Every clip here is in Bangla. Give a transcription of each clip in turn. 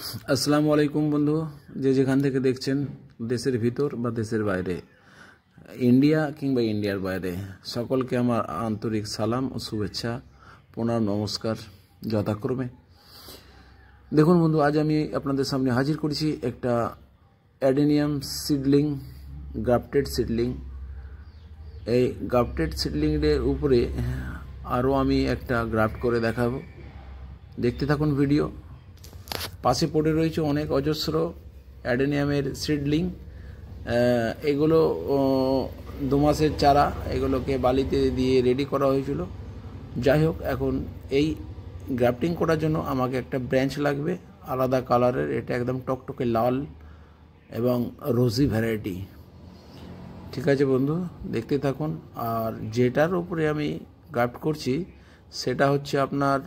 আসসালামু আলাইকুম বন্ধু, যে যেখান থেকে দেখছেন, দেশের ভিতর বা দেশের বাইরে, ইন্ডিয়া কিংবা ইন্ডিয়ার বাইরে, সকলকে আমার আন্তরিক সালাম ও শুভেচ্ছা, প্রণাম, নমস্কার যথাক্রমে। দেখুন বন্ধু, আজ আমি আপনাদের সামনে হাজির করেছি একটা অ্যাডেনিয়াম সিডলিং, গ্রাফটেড সিডলিং। এই গ্রাফটেড সিডলিংয়ের উপরে আরও আমি একটা গ্রাফট করে দেখাবো। দেখতে থাকুন ভিডিও। পাশে পড়ে রয়েছে অনেক অজস্র অ্যাডেনিয়ামের সিডলিং। এগুলো 2 মাসের চারা, এগুলোকে বালিতে দিয়ে রেডি করা হয়েছিল। যাই হোক, এখন এই গ্রাফটিং করার জন্য আমাকে একটা ব্রাঞ্চ লাগবে আলাদা কালারের। এটা একদম টকটকে লাল এবং রোজি ভ্যারাইটি। ঠিক আছে বন্ধু, দেখতে থাকুন। আর যেটার উপরে আমি গ্রাফট করছি সেটা হচ্ছে আপনার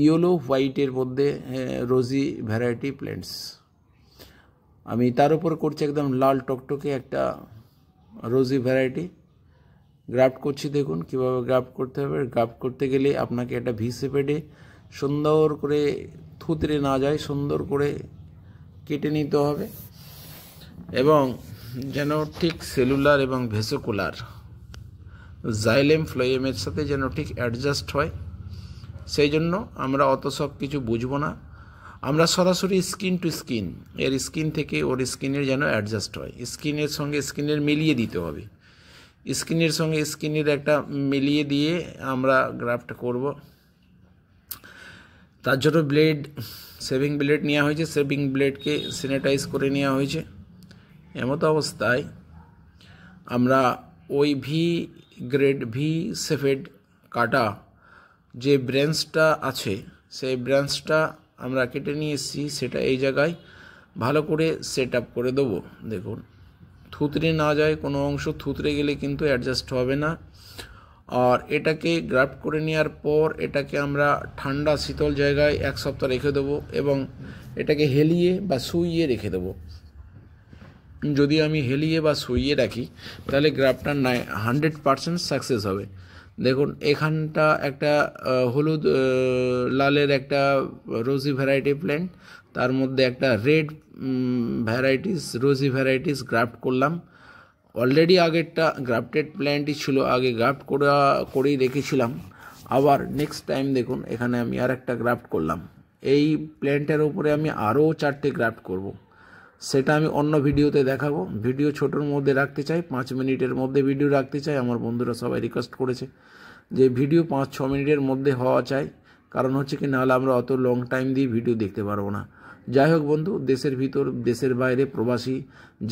ইয়েলো হোয়াইটের মধ্যে রোজি ভ্যারাইটি প্ল্যান্টস। আমি তার উপর করছি একদম লাল টকটকে একটা রোজি ভ্যারাইটি গ্রাফট করছি। দেখুন কিভাবে গ্রাফট করতে হবে। গ্রাফট করতে গেলে আপনাকে একটা ভিসে পেডে সুন্দর করে থুতরে না যায়, সুন্দর করে কেটে নিতে হবে এবং যেন ঠিক সেলুলার এবং ভেসিকুলার জাইলেম ফ্লোয়েমের সাথে যেন ঠিক অ্যাডজাস্ট হয়। সেই জন্য আমরা অত সব কিছু বুঝবো না, আমরা সরাসরি স্কিন টু স্কিন, এর স্কিন থেকে ওর স্কিনের যেন অ্যাডজাস্ট হয়। স্কিনের সঙ্গে স্কিনের মিলিয়ে দিতে হবে, স্কিনের সঙ্গে স্কিনের একটা মিলিয়ে দিয়ে আমরা গ্রাফট করব। তার জন্য সেভিং ব্লেড নেওয়া হয়েছে। সেভিং ব্লেডকে স্যানিটাইজ করে নেওয়া হয়েছে। এমতো অবস্থায় আমরা ওই গ্রেড ভি সেফেড কাটা যে ব্রাঞ্চটা আছে, সেই ব্রাঞ্চটা আমরা কেটে নিয়ে এসেছি, সেটা এই জায়গায় ভালো করে সেট আপ করে দেবো। দেখুন থুতরে না যায়, কোনো অংশ থুতরে গেলে কিন্তু অ্যাডজাস্ট হবে না। আর এটাকে গ্রাফট করে নেওয়ার পর এটাকে আমরা ঠান্ডা শীতল জায়গায় 1 সপ্তাহ রেখে দেবো এবং এটাকে হেলিয়ে বা শুইয়ে রেখে দেবো। যদি আমি হেলিয়ে বা শুইয়ে রাখি তাহলে গ্রাফটটা 100% সাকসেস হবে। দেখুন এখানটা একটা হলুদ লালের একটা রোজি ভ্যারাইটি প্ল্যান্ট, তার মধ্যে একটা রেড রোজি ভ্যারাইটিস গ্রাফট করলাম। অলরেডি আগেরটা গ্রাফটেড প্ল্যান্টই ছিল, আগে গ্রাফট করেই রেখেছিলাম। আবার নেক্সট টাইম দেখুন এখানে আমি আর একটা গ্রাফট করলাম। এই প্ল্যান্টের উপরে আমি আরও 4টে গ্রাফট করব। সেটা আমি অন্য ভিডিওতে দেখাবো। ভিডিও ছোটোর মধ্যে রাখতে চাই, 5 মিনিটের মধ্যে ভিডিও রাখতে চাই। আমার বন্ধুরা সবাই রিকোয়েস্ট করেছে যে ভিডিও 5-6 মিনিটের মধ্যে হওয়া চাই, কারণ হচ্ছে কি নাহলে আমরা অত লং টাইম দিয়ে ভিডিও দেখতে পারবো না। যাই হোক বন্ধু, দেশের ভিতর দেশের বাইরে প্রবাসী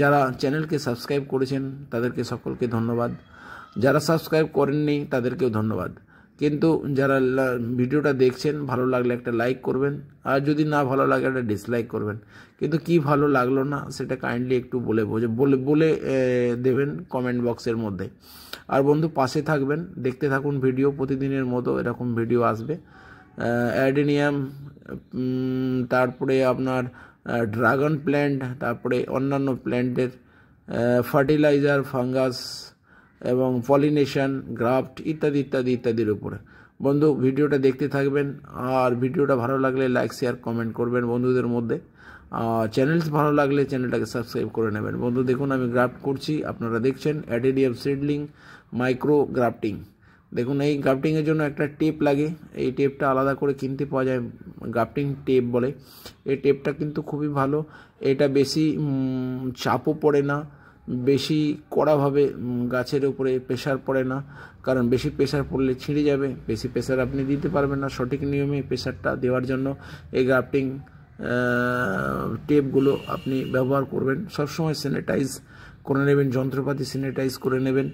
যারা চ্যানেলকে সাবস্ক্রাইব করেছেন তাদেরকে সকলকে ধন্যবাদ, যারা সাবস্ক্রাইব করেননি তাদেরকেও ধন্যবাদ। কিন্তু যারা ভিডিওটা দেখছেন, ভালো লাগলে একটা লাইক করবেন, আর যদি না ভালো লাগে একটা ডিসলাইক করবেন। কিন্তু কি ভালো লাগলো না সেটা কাইন্ডলি একটু বলে দেবেন কমেন্ট বক্সের মধ্যে। আর বন্ধু পাশে থাকবেন, দেখতে থাকুন ভিডিও। প্রতিদিনের মতো এরকম ভিডিও আসবে। অ্যাডেনিয়াম, তারপরে আপনার ড্রাগন প্ল্যান্ট, তারপরে অন্যান্য প্ল্যান্টের ফার্টিলাইজার, ফাঙ্গাস এবং পলিনেশন, গ্রাফট ইত্যাদি ইত্যাদি ইত্যাদির উপরে। বন্ধু ভিডিওটা দেখতে থাকবেন, আর ভিডিওটা ভালো লাগলে লাইক শেয়ার কমেন্ট করবেন বন্ধুদের মধ্যে। চ্যানেল ভালো লাগলে চ্যানেলটাকে সাবস্ক্রাইব করে নেবেন। বন্ধু দেখুন আমি গ্রাফট করছি, আপনারা দেখছেন অ্যাডেনিয়াম সিডলিং মাইক্রো গ্রাফটিং। দেখুন এই গ্রাফটিংয়ের জন্য একটা টেপ লাগে, এই টেপটা আলাদা করে কিনতে পাওয়া যায়, গ্রাফটিং টেপ বলে। এই টেপটা কিন্তু খুবই ভালো, এটা বেশি চাপও পড়ে না, বেশি কড়াভাবে গাছের উপরে প্রেশার পড়ে না, কারণ বেশি প্রেশার পড়লে ছিঁড়ে যাবে। বেশি প্রেশার আপনি দিতে পারবেন না। সঠিক নিয়মে প্রেশারটা দেওয়ার জন্য এই গ্রাফটিং টেপগুলো আপনি ব্যবহার করবেন। সবসময় স্যানিটাইজ করে নেবেন, যন্ত্রপাতি স্যানিটাইজ করে নেবেন।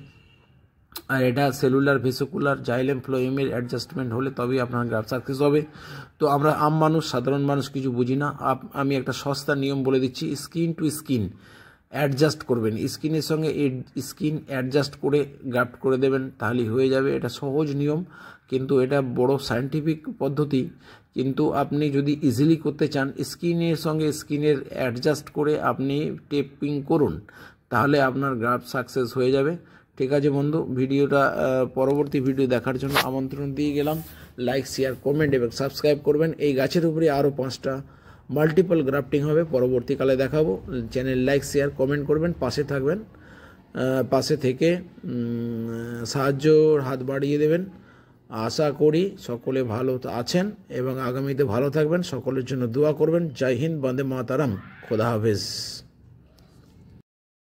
আর এটা সেলুলার ভেসিকুলার জাইলেম ফ্লোয়েমের অ্যাডজাস্টমেন্ট হলে তবেই আপনার গ্রাফট সাকসেস হবে। তো আমরা সাধারণ মানুষ কিছু বুঝি না। আমি একটা সস্তা নিয়ম বলে দিচ্ছি, স্কিন টু স্কিন অ্যাডজাস্ট করবেন, স্কিনের সঙ্গে স্কিন অ্যাডজাস্ট করে গ্রাফট করে দেবেন, তাহলেই হয়ে যাবে। এটা সহজ নিয়ম, কিন্তু এটা বড় সায়েন্টিফিক পদ্ধতি। কিন্তু আপনি যদি ইজিলি করতে চান, স্কিনের সঙ্গে স্কিনের অ্যাডজাস্ট করে আপনি টেপিং করুন, তাহলে আপনার গ্রাফট সাকসেস হয়ে যাবে। ঠিক আছে বন্ধু, ভিডিওটা পরবর্তী ভিডিও দেখার জন্য আমন্ত্রণ দিয়ে গেলাম। লাইক শেয়ার কমেন্ট এবং সাবস্ক্রাইব করবেন। এই গাছের উপরে আরও 5টা মাল্টিপল গ্রাফটিং হবে, পরবর্তীকালে দেখাবো। চ্যানেল লাইক শেয়ার কমেন্ট করবেন, পাশে থাকবেন, পাশে থেকে সাহায্যর হাত বাড়িয়ে দেবেন। আশা করি সকলে ভালো আছেন এবং আগামীতে ভালো থাকবেন। সকলের জন্য দোয়া করবেন। জয় হিন্দ, বন্দে মাতারাম, খোদা হাফেজ।